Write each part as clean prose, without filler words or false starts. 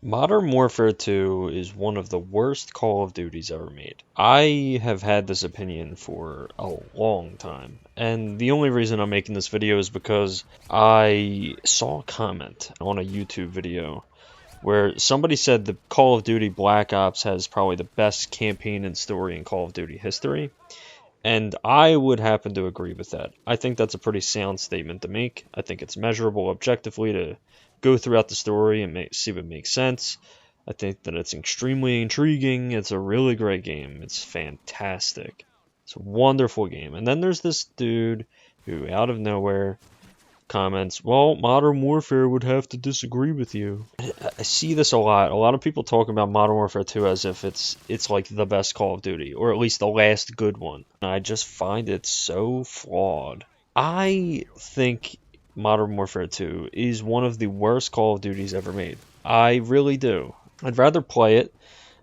Modern Warfare 2 is one of the worst Call of Duties ever made. I have had this opinion for a long time, and the only reason I'm making this video is because I saw a comment on a YouTube video where somebody said the Call of Duty Black Ops has probably the best campaign and story in Call of Duty history, and I would happen to agree with that. I think that's a pretty sound statement to make. I think it's measurable objectively to go throughout the story and see what makes sense. I think that it's extremely intriguing. It's a really great game. It's fantastic. It's a wonderful game. And then there's this dude who, out of nowhere, comments, well, Modern Warfare would have to disagree with you. I see this a lot. A lot of people talk about Modern Warfare 2 as if it's like the best Call of Duty, or at least the last good one. And I just find it so flawed. I think Modern Warfare 2 is one of the worst Call of Duties ever made. I really do. I'd rather play it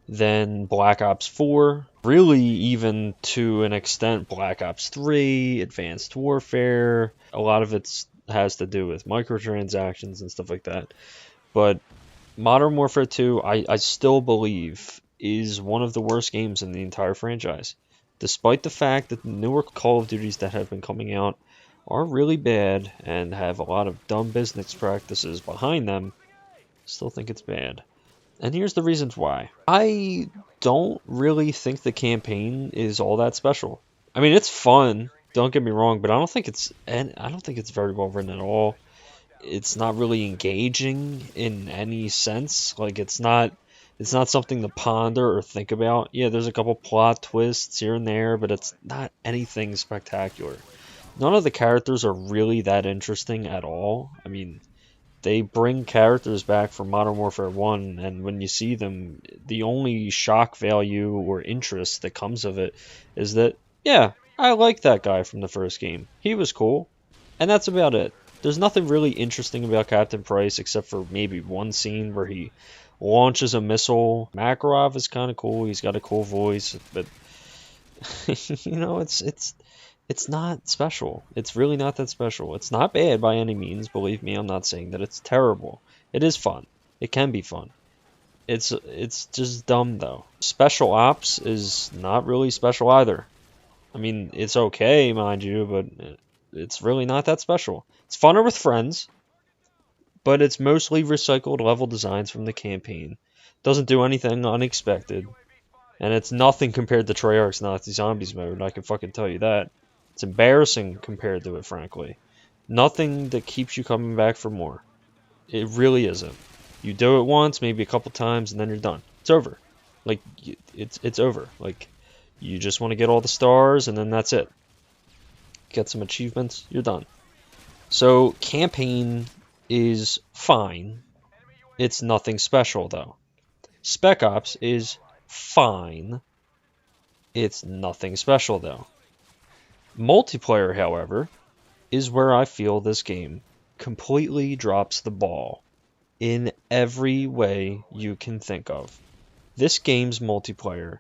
than Black Ops 4, really even to an extent Black Ops 3, Advanced Warfare. A lot of it has to do with microtransactions and stuff like that. But Modern Warfare 2, I still believe, is one of the worst games in the entire franchise. Despite the fact that the newer Call of Duties that have been coming out are really bad and have a lot of dumb business practices behind them, still think it's bad. And here's the reasons why. I don't really think the campaign is all that special. I mean, it's fun, don't get me wrong, but I don't think it's very well written at all. It's not really engaging in any sense. Like it's not something to ponder or think about. Yeah, there's a couple plot twists here and there, but it's not anything spectacular. None of the characters are really that interesting at all. I mean, they bring characters back from Modern Warfare 1, and when you see them, the only shock value or interest that comes of it is that, yeah, I like that guy from the first game. He was cool. And that's about it. There's nothing really interesting about Captain Price except for maybe one scene where he launches a missile. Makarov is kind of cool. He's got a cool voice, but it's not special. It's really not that special. It's not bad by any means. Believe me, I'm not saying that it's terrible. It is fun. It can be fun. It's just dumb though. Special Ops is not really special either. I mean, it's okay, mind you, but it's really not that special. It's funner with friends, but it's mostly recycled level designs from the campaign. Doesn't do anything unexpected, and it's nothing compared to Treyarch's Nazi Zombies mode, I can fucking tell you that. It's embarrassing compared to it, frankly. Nothing that keeps you coming back for more. It really isn't. You do it once, maybe a couple times, and then you're done. It's over. Like, it's over. Like, you just want to get all the stars, and then that's it. Get some achievements, you're done. So, campaign is fine. It's nothing special, though. Spec Ops is fine. It's nothing special, though. Multiplayer, however, is where I feel this game completely drops the ball in every way you can think of. This game's multiplayer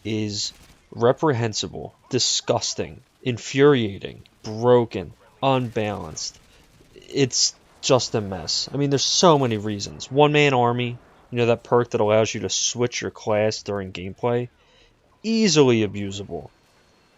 is reprehensible, disgusting, infuriating, broken, unbalanced. It's just a mess. I mean, there's so many reasons. One-man army, that perk that allows you to switch your class during gameplay, easily abusable.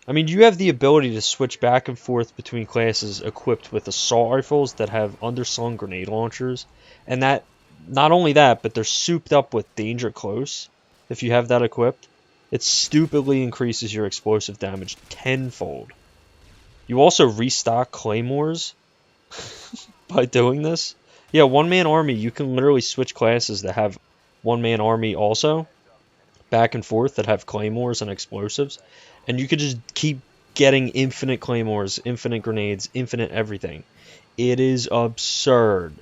I mean, you have the ability to switch back and forth between classes equipped with assault rifles that have underslung grenade launchers, and that, not only that, but they're souped up with danger close. If you have that equipped, it stupidly increases your explosive damage tenfold. You also restock claymores by doing this. Yeah, one-man army, you can literally switch classes that have one-man army also, back and forth, that have claymores and explosives, and you could just keep getting infinite claymores, infinite grenades, infinite everything. It is absurd.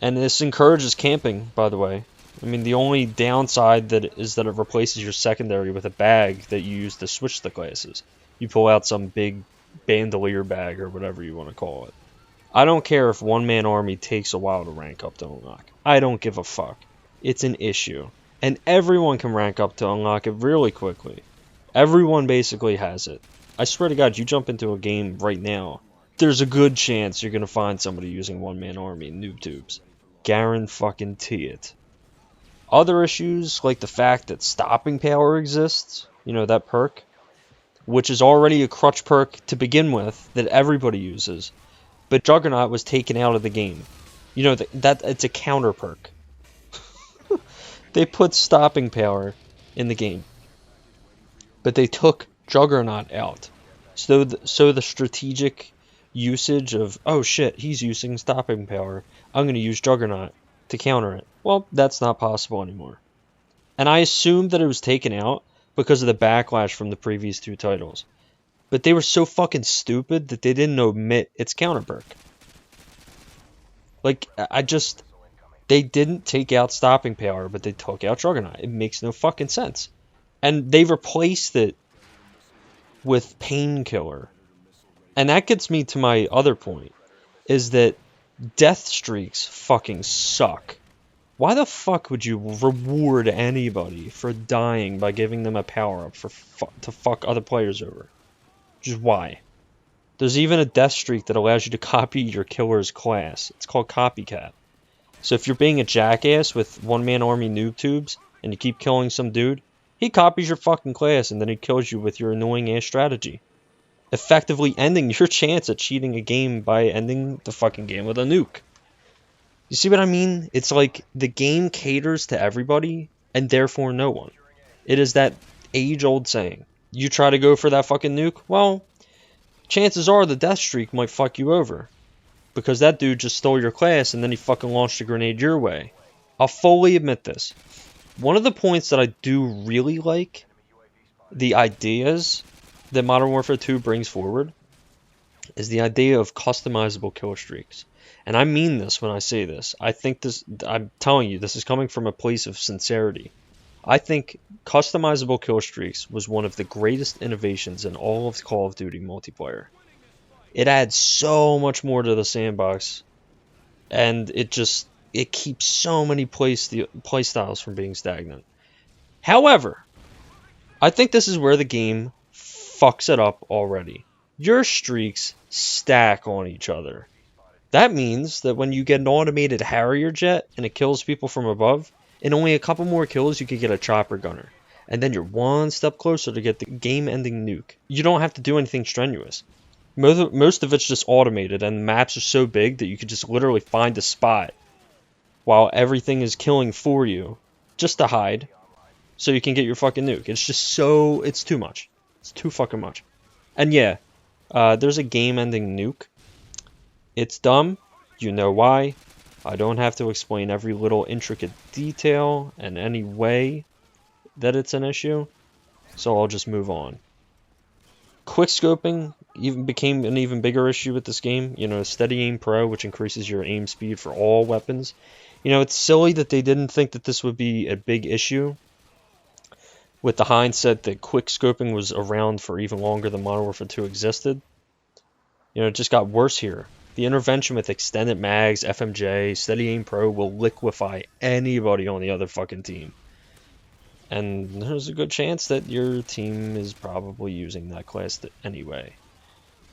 And this encourages camping, by the way. I mean, the only downside is that it replaces your secondary with a bag that you use to switch the classes. You pull out some big bandolier bag or whatever you want to call it. I don't care if one-man army takes a while to rank up to unlock. I don't give a fuck. It's an issue. And everyone can rank up to unlock it really quickly. Everyone basically has it. I swear to God, you jump into a game right now, there's a good chance you're going to find somebody using one-man army noob tubes. Guarantee it. Other issues, like the fact that stopping power exists, you know, that perk, which is already a crutch perk to begin with that everybody uses. But Juggernaut was taken out of the game. You know, that it's a counter perk. They put stopping power in the game, but they took Juggernaut out. So the strategic usage of, oh shit, he's using stopping power, I'm going to use Juggernaut to counter it. Well, that's not possible anymore. And I assumed that it was taken out because of the backlash from the previous 2 titles. But they were so fucking stupid that they didn't omit its counter perk. Like, they didn't take out stopping power, but they took out Juggernaut. It makes no fucking sense. And they replaced it with Painkiller. And that gets me to my other point, is that death streaks fucking suck. Why the fuck would you reward anybody for dying by giving them a power-up to fuck other players over? Just why? There's even a death streak that allows you to copy your killer's class. It's called Copycat. So if you're being a jackass with one-man army noob tubes and you keep killing some dude, he copies your fucking class and then he kills you with your annoying-ass strategy, effectively ending your chance at cheating a game by ending the fucking game with a nuke. You see what I mean? It's like the game caters to everybody and therefore no one. It is that age-old saying. You try to go for that fucking nuke, well, chances are the death streak might fuck you over. Because that dude just stole your class and then he fucking launched a grenade your way. I'll fully admit this. One of the points that I do really like, the ideas that Modern Warfare 2 brings forward, is the idea of customizable kill streaks. And I mean this when I say this. I'm telling you, this is coming from a place of sincerity. I think customizable kill streaks was one of the greatest innovations in all of Call of Duty multiplayer. It adds so much more to the sandbox, and it keeps so many playstyles from being stagnant. However, I think this is where the game fucks it up already. Your streaks stack on each other. That means that when you get an automated Harrier jet and it kills people from above, in only a couple more kills you could get a chopper gunner. And then you're one step closer to get the game-ending nuke. You don't have to do anything strenuous. Most of it's just automated, and the maps are so big that you could just literally find a spot while everything is killing for you, just to hide, so you can get your fucking nuke. It's too much. It's too fucking much. And yeah, there's a game-ending nuke. It's dumb. You know why. I don't have to explain every little intricate detail and any way that it's an issue, so I'll just move on. Quickscoping became an even bigger issue with this game. You know, Steady Aim Pro, which increases your aim speed for all weapons. You know, it's silly that they didn't think that this would be a big issue, with the hindsight that quickscoping was around for even longer than Modern Warfare 2 existed. You know, it just got worse here. The intervention with extended mags, FMJ, Steady Aim Pro will liquefy anybody on the other fucking team. And there's a good chance that your team is probably using that class anyway.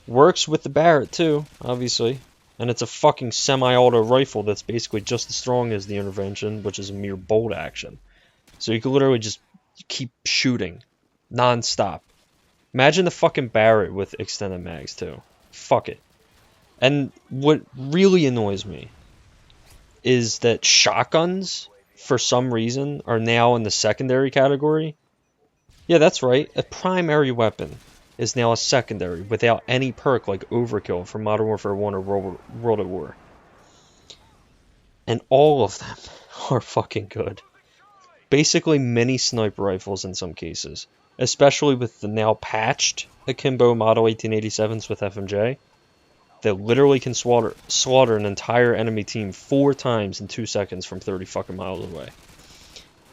Works with the Barrett too, obviously. And it's a fucking semi-auto rifle that's basically just as strong as the intervention, which is a mere bolt action. So you can literally just keep shooting non-stop. Imagine the fucking Barrett with extended mags too. Fuck it. And what really annoys me is that shotguns, for some reason, are now in the secondary category. Yeah, that's right. A primary weapon is now a secondary without any perk like Overkill from Modern Warfare 1 or World at War. And all of them are fucking good. Basically mini sniper rifles in some cases. Especially with the now patched Akimbo Model 1887s with FMJ. That literally can slaughter an entire enemy team 4 times in 2 seconds from 30 fucking miles away.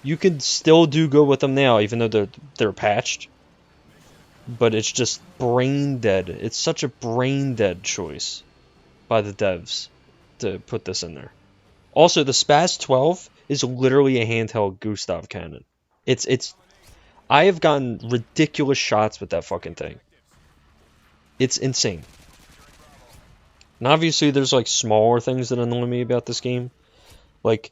You can still do good with them now, even though they're patched. But it's just brain dead. It's such a brain dead choice by the devs to put this in there. Also, the Spaz 12 is literally a handheld Gustav cannon. I have gotten ridiculous shots with that fucking thing. It's insane. And obviously there's like smaller things that annoy me about this game. Like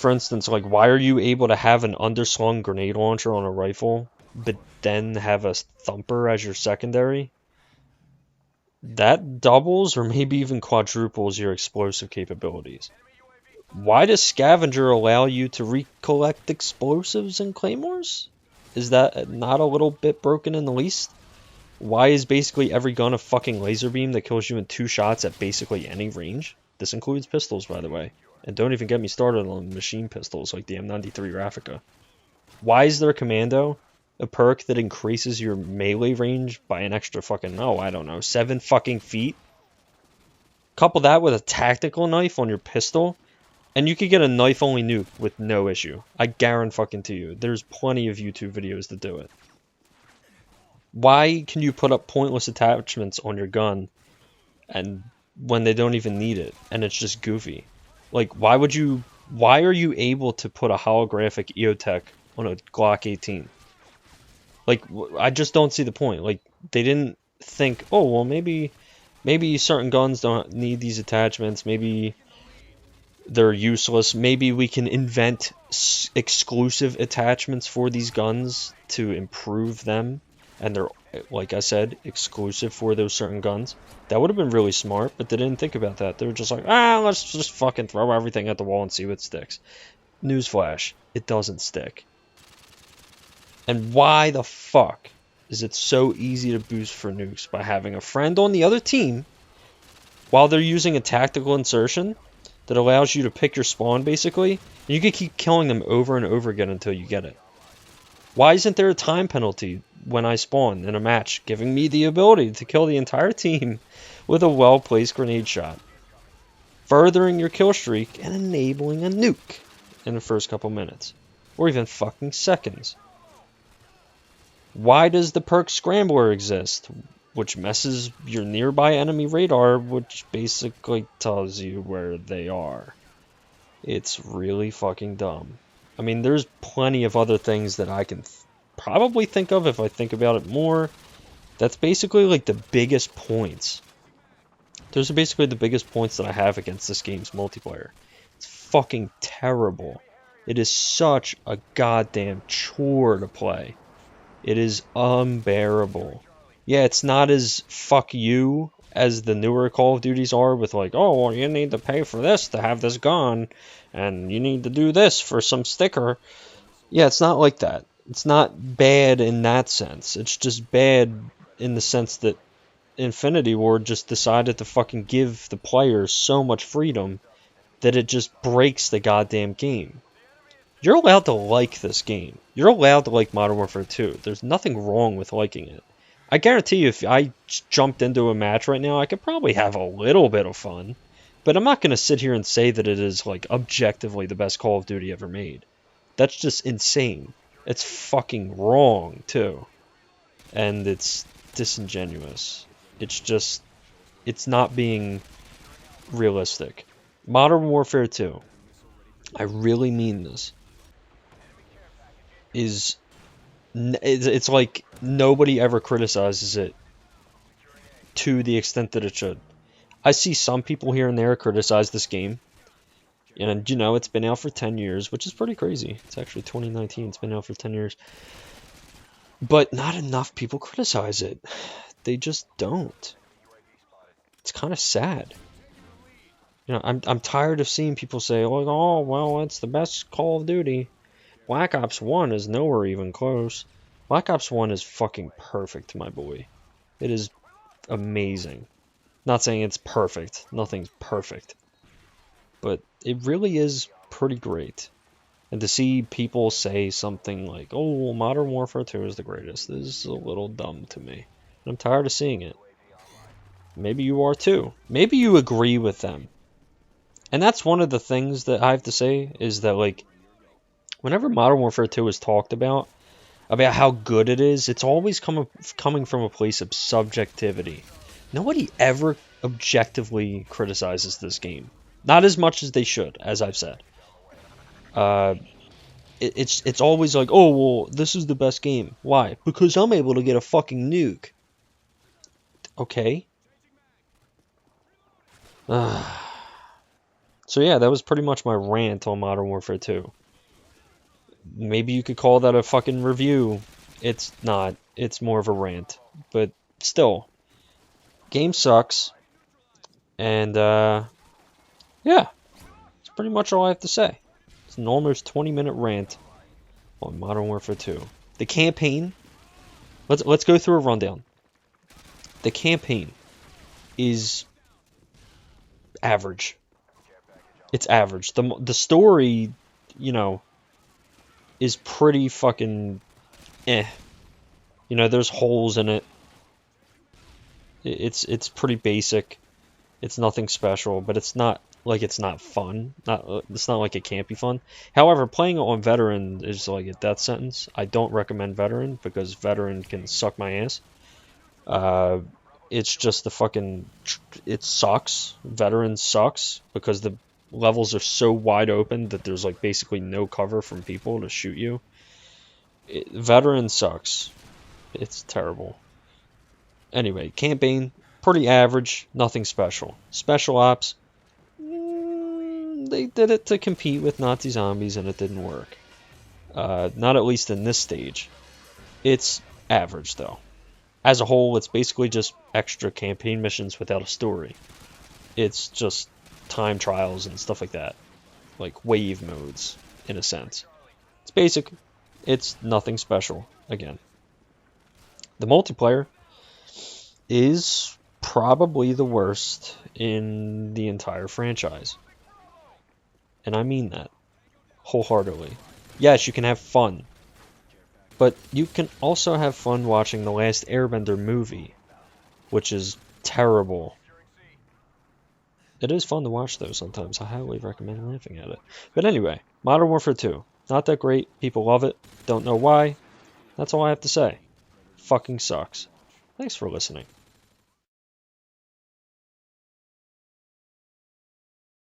For instance, like, why are you able to have an underslung grenade launcher on a rifle, but then have a thumper as your secondary? That doubles or maybe even quadruples your explosive capabilities. Why does Scavenger allow you to recollect explosives and claymores? Is that not a little bit broken in the least? Why is basically every gun a fucking laser beam that kills you in 2 shots at basically any range? This includes pistols, by the way. And don't even get me started on machine pistols like the M93 Raffica. Why is there a commando? A perk that increases your melee range by an extra fucking, oh, I don't know, 7 fucking feet? Couple that with a tactical knife on your pistol, and you could get a knife-only nuke with no issue. I guarantee you. There's plenty of YouTube videos that do it. Why can you put up pointless attachments on your gun and when they don't even need it, and it's just goofy? Like, why are you able to put a holographic EOTech on a Glock 18? Like, I just don't see the point. Like, they didn't think, oh, well, maybe certain guns don't need these attachments. Maybe they're useless. Maybe we can invent exclusive attachments for these guns to improve them. And they're, like I said, exclusive for those certain guns. That would have been really smart, but they didn't think about that. They were just like, let's just fucking throw everything at the wall and see what sticks. Newsflash, it doesn't stick. And why the fuck is it so easy to boost for nukes by having a friend on the other team while they're using a tactical insertion that allows you to pick your spawn, basically, and you can keep killing them over and over again until you get it? Why isn't there a time penalty when I spawn in a match, giving me the ability to kill the entire team with a well-placed grenade shot, furthering your kill streak and enabling a nuke in the first couple minutes, or even fucking seconds? Why does the perk Scrambler exist, which messes your nearby enemy radar, which basically tells you where they are? It's really fucking dumb. I mean, there's plenty of other things that I can probably think of if I think about it more. That's basically like the biggest points. Those are basically the biggest points that I have against this game's multiplayer. It's fucking terrible. It is such a goddamn chore to play. It is unbearable. Yeah, it's not as fuck you as the newer Call of Duties are, with like, oh, well, you need to pay for this to have this gun, and you need to do this for some sticker. Yeah, it's not like that. It's not bad in that sense. It's just bad in the sense that Infinity Ward just decided to fucking give the players so much freedom that it just breaks the goddamn game. You're allowed to like this game. You're allowed to like Modern Warfare 2. There's nothing wrong with liking it. I guarantee you, if I jumped into a match right now, I could probably have a little bit of fun. But I'm not going to sit here and say that it is, like, objectively the best Call of Duty ever made. That's just insane. It's fucking wrong, too. And it's disingenuous. It's not being realistic. Modern Warfare 2, I really mean this, it's like nobody ever criticizes it to the extent that it should. I see some people here and there criticize this game, and it's been out for 10 years, which is pretty crazy. It's actually 2019, it's been out for 10 years. But not enough people criticize it. They just don't. It's kind of sad. I'm tired of seeing people say, oh, well, it's the best Call of Duty. Black Ops 1 is nowhere even close. Black Ops 1 is fucking perfect, my boy. It is amazing. Not saying it's perfect. Nothing's perfect. But it really is pretty great. And to see people say something like, oh, well, Modern Warfare 2 is the greatest, is a little dumb to me. I'm tired of seeing it. Maybe you are too. Maybe you agree with them. And that's one of the things that I have to say, is that, like, whenever Modern Warfare 2 is talked about how good it is, it's always coming from a place of subjectivity. Nobody ever objectively criticizes this game. Not as much as they should, as I've said. It's always like, oh, well, this is the best game. Why? Because I'm able to get a fucking nuke. Okay. So yeah, that was pretty much my rant on Modern Warfare 2. Maybe you could call that a fucking review. It's not. It's more of a rant. But still, game sucks. And yeah, that's pretty much all I have to say. It's an almost 20-minute rant on Modern Warfare 2. The campaign, let's go through a rundown. The campaign is average. It's average. The story, you know, is pretty fucking eh. You know, there's holes in it. It's pretty basic. It's nothing special, but it's not like it's not fun. It's not like it can't be fun. However, playing it on Veteran is like a death sentence. I don't recommend Veteran because Veteran can suck my ass. It's just the fucking... It sucks. Veteran sucks because the levels are so wide open that there's like basically no cover from people to shoot you. Veteran sucks. It's terrible. Anyway, campaign, pretty average, nothing special. Special ops, they did it to compete with Nazi zombies and it didn't work. Not at least in this stage. It's average though. As a whole, it's basically just extra campaign missions without a story. It's just time trials and stuff like that. Like wave modes, in a sense. It's basic. It's nothing special, again. The multiplayer is probably the worst in the entire franchise. And I mean that wholeheartedly. Yes, you can have fun. But you can also have fun watching The Last Airbender movie, which is terrible. It is fun to watch though sometimes. I highly recommend laughing at it. But anyway, Modern Warfare 2. Not that great. People love it. Don't know why. That's all I have to say. Fucking sucks. Thanks for listening.